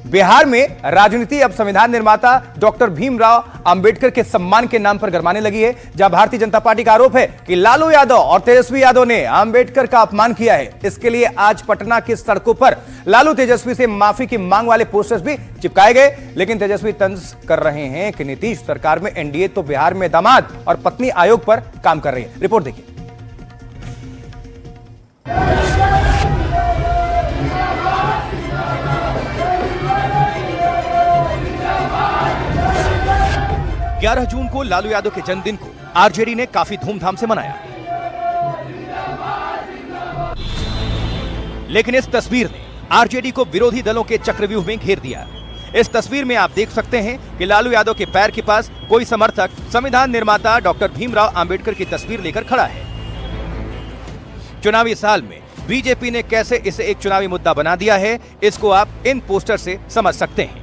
बिहार में राजनीति अब संविधान निर्माता डॉक्टर भीमराव अंबेडकर के सम्मान के नाम पर गरमाने लगी है, जहां भारतीय जनता पार्टी का आरोप है कि लालू यादव और तेजस्वी यादव ने अंबेडकर का अपमान किया है। इसके लिए आज पटना की सड़कों पर लालू तेजस्वी से माफी की मांग वाले पोस्टर्स भी चिपकाए गए। लेकिन तेजस्वी तंज कर रहे हैं कि नीतीश सरकार में एनडीए तो बिहार में दामाद और पत्नी आयोग पर काम कर रही है। रिपोर्ट देखिए। ग्यारह जून को लालू यादव के जन्मदिन को आरजेडी ने काफी धूमधाम से मनाया, लेकिन इस तस्वीर ने आरजेडी को विरोधी दलों के चक्रव्यूह में घेर दिया। इस तस्वीर में आप देख सकते हैं कि लालू यादव के पैर के पास कोई समर्थक संविधान निर्माता डॉक्टर भीमराव अंबेडकर की तस्वीर लेकर खड़ा है। चुनावी साल में बीजेपी ने कैसे इसे एक चुनावी मुद्दा बना दिया है, इसको आप इन पोस्टर से समझ सकते हैं।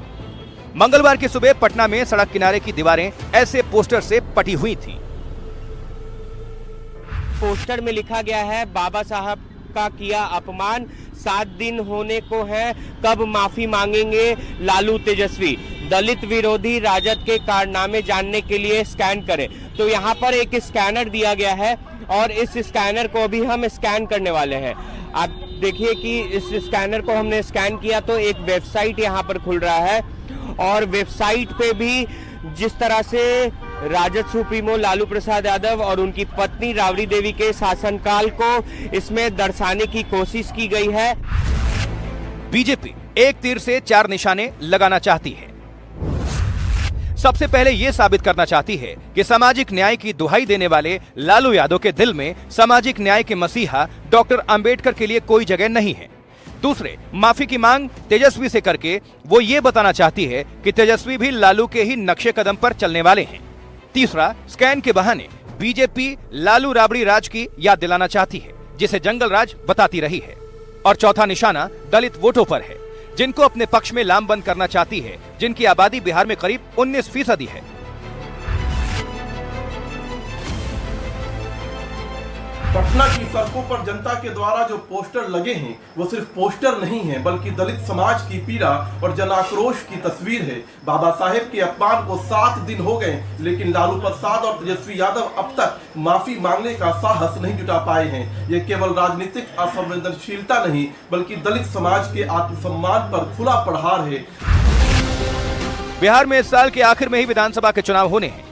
मंगलवार की सुबह पटना में सड़क किनारे की दीवारें ऐसे पोस्टर से पटी हुई थीं। पोस्टर में लिखा गया है, बाबा साहब का किया अपमान, 7 दिन होने को है, कब माफी मांगेंगे लालू तेजस्वी, दलित विरोधी राजद के कारनामे जानने के लिए स्कैन करें। तो यहाँ पर एक स्कैनर दिया गया है और इस स्कैनर को भी हम स्कैन करने वाले हैं। आप देखिए कि इस स्कैनर को हमने स्कैन किया तो एक वेबसाइट यहाँ पर खुल रहा है और वेबसाइट पे भी जिस तरह से राजद सुप्रीमो लालू प्रसाद यादव और उनकी पत्नी राबड़ी देवी के शासनकाल को इसमें दर्शाने की कोशिश की गई है। बीजेपी एक तीर से 4 निशाने लगाना चाहती है। सबसे पहले यह साबित करना चाहती है कि सामाजिक न्याय की दुहाई देने वाले लालू यादव के दिल में सामाजिक न्याय के मसीहा डॉक्टर अंबेडकर के लिए कोई जगह नहीं है। दूसरे, माफी की मांग तेजस्वी से करके वो ये बताना चाहती है कि तेजस्वी भी लालू के ही नक्शे कदम पर चलने वाले हैं। तीसरा, स्कैन के बहाने बीजेपी लालू राबड़ी राज की याद दिलाना चाहती है, जिसे जंगल राज बताती रही है। और चौथा निशाना दलित वोटों पर है, जिनको अपने पक्ष में लामबंद करना चाहती है, जिनकी आबादी बिहार में करीब 19% है। पटना की सड़कों पर जनता के द्वारा जो पोस्टर लगे हैं वो सिर्फ पोस्टर नहीं है, बल्कि दलित समाज की पीड़ा और जनाक्रोश की तस्वीर है। बाबा साहेब के अपमान को 7 दिन हो गए, लेकिन लालू प्रसाद और तेजस्वी यादव अब तक माफी मांगने का साहस नहीं जुटा पाए हैं। ये केवल राजनीतिक असंवेदनशीलता नहीं, बल्कि दलित समाज के आत्मसम्मान पर खुला प्रहार है। बिहार में इस साल के आखिर में ही विधानसभा के चुनाव होने हैं।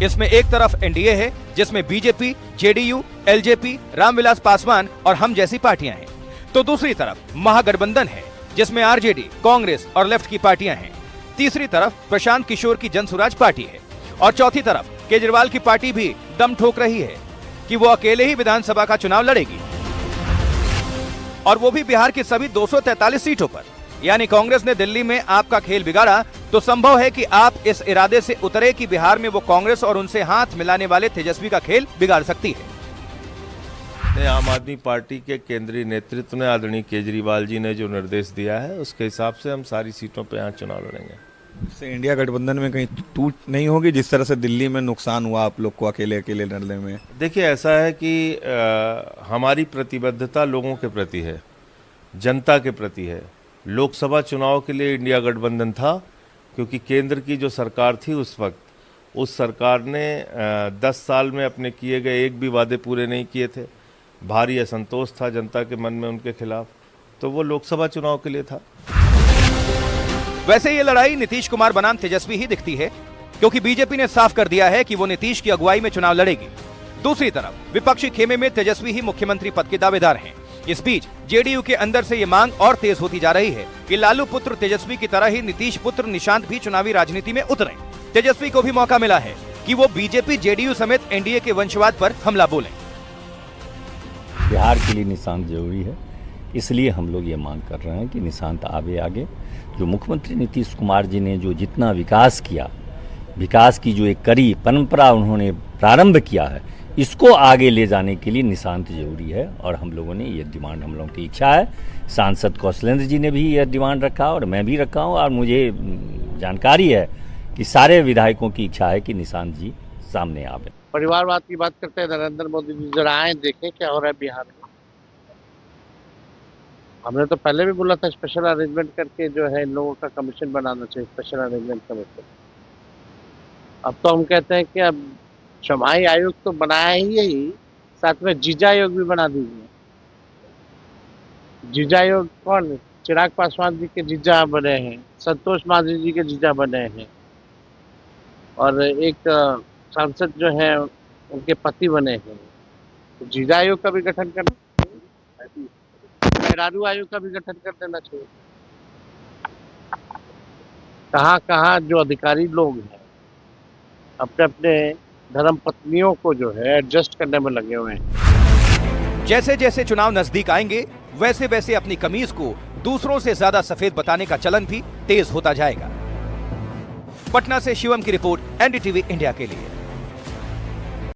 इसमें एक तरफ एनडीए है, जिसमें BJP, JDU, LJP, Ramvilas Paswan और हम जैसी पार्टियां हैं, तो दूसरी तरफ महागठबंधन है, जिसमें आरजेडी, कांग्रेस और लेफ्ट की पार्टियां हैं। तीसरी तरफ प्रशांत किशोर की जनसुराज पार्टी है और चौथी तरफ केजरीवाल की पार्टी भी दम ठोक रही है कि वो अकेले ही विधानसभा का चुनाव लड़ेगी, और वो भी बिहार की सभी 243 सीटों पर। यानी कांग्रेस ने दिल्ली में आपका खेल बिगाड़ा, तो संभव है कि आप इस इरादे से उतरे कि बिहार में वो कांग्रेस और उनसे हाथ मिलाने वाले तेजस्वी का खेल बिगाड़ सकती है। आम आदमी पार्टी के केंद्रीय नेतृत्व ने, आदरणीय केजरीवाल जी ने जो निर्देश दिया है, उसके हिसाब से हम सारी सीटों पर यहाँ चुनाव लड़ेंगे। इससे इंडिया गठबंधन में कहीं टूट नहीं होगी, जिस तरह से दिल्ली में नुकसान हुआ आप लोग को अकेले अकेले लड़ने में? देखिए, ऐसा है कि हमारी प्रतिबद्धता लोगों के प्रति है, जनता के प्रति है। लोकसभा चुनाव के लिए इंडिया गठबंधन था, क्योंकि केंद्र की जो सरकार थी उस वक्त, उस सरकार ने 10 साल में अपने किए गए एक भी वादे पूरे नहीं किए थे। भारी असंतोष था जनता के मन में उनके खिलाफ, तो वो लोकसभा चुनाव के लिए था। वैसे ये लड़ाई नीतीश कुमार बनाम तेजस्वी ही दिखती है, क्योंकि बीजेपी ने साफ कर दिया है कि वो नीतीश की अगुवाई में चुनाव लड़ेगी। दूसरी तरफ विपक्षी खेमे में तेजस्वी ही मुख्यमंत्री पद के दावेदार हैं। इस बीच जेडीयू के अंदर से ये मांग और तेज होती जा रही है कि लालू पुत्र तेजस्वी की तरह ही नीतीश पुत्र निशांत भी चुनावी राजनीति में उतरें। तेजस्वी को भी मौका मिला है कि वो बीजेपी, जेडीयू समेत एनडीए के वंशवाद पर हमला बोलें। बिहार के लिए निशांत जरूरी है, इसलिए हम लोग ये मांग कर रहे हैं कि निशांत आगे। जो मुख्यमंत्री नीतीश कुमार जी ने जो जितना विकास किया, विकास की जो एक कड़ी परंपरा उन्होंने प्रारंभ किया है, इसको आगे ले जाने के लिए निशांत जरूरी है। और हम लोगों ने ये डिमांड, हम लोगों की इच्छा है, सांसद कौशलेंद्र जी ने भी यह डिमांड रखा और मैं भी रखा हूँ, और मुझे जानकारी है कि सारे विधायकों की इच्छा है कि निशांत जी सामने आवे। परिवारवाद की बात करते हैं, नरेंद्र मोदी जी जरा आए, देखें क्या हो रहा है बिहार में। हमने तो पहले भी बोला था स्पेशल अरेंजमेंट करके जो है इन लोगों का कमीशन बनाना चाहिए, स्पेशल अरेंजमेंट कमीशन। अब तो हम कहते हैं कि अब छमाही आयोग तो बनाया ही, साथ में जीजा आयोग भी बना दीजिए। जीजा आयोग कौन? चिराग पासवान जी के जीजा बने हैं, संतोष मांझी जी के जीजा बने हैं, और एक सांसद जो है उनके पति बने हैं। तो जीजा आयोग का भी गठन करना चाहिए, मेहरारू आयोग का भी गठन कर देना चाहिए। कहाँ कहाँ जो अधिकारी लोग हैं अपने अपने धर्म पत्नियों को जो है एडजस्ट करने में लगे हुए हैं। जैसे जैसे चुनाव नजदीक आएंगे वैसे वैसे अपनी कमीज को दूसरों से ज्यादा सफेद बताने का चलन भी तेज होता जाएगा। पटना से शिवम की रिपोर्ट, एनडीटीवी इंडिया के लिए।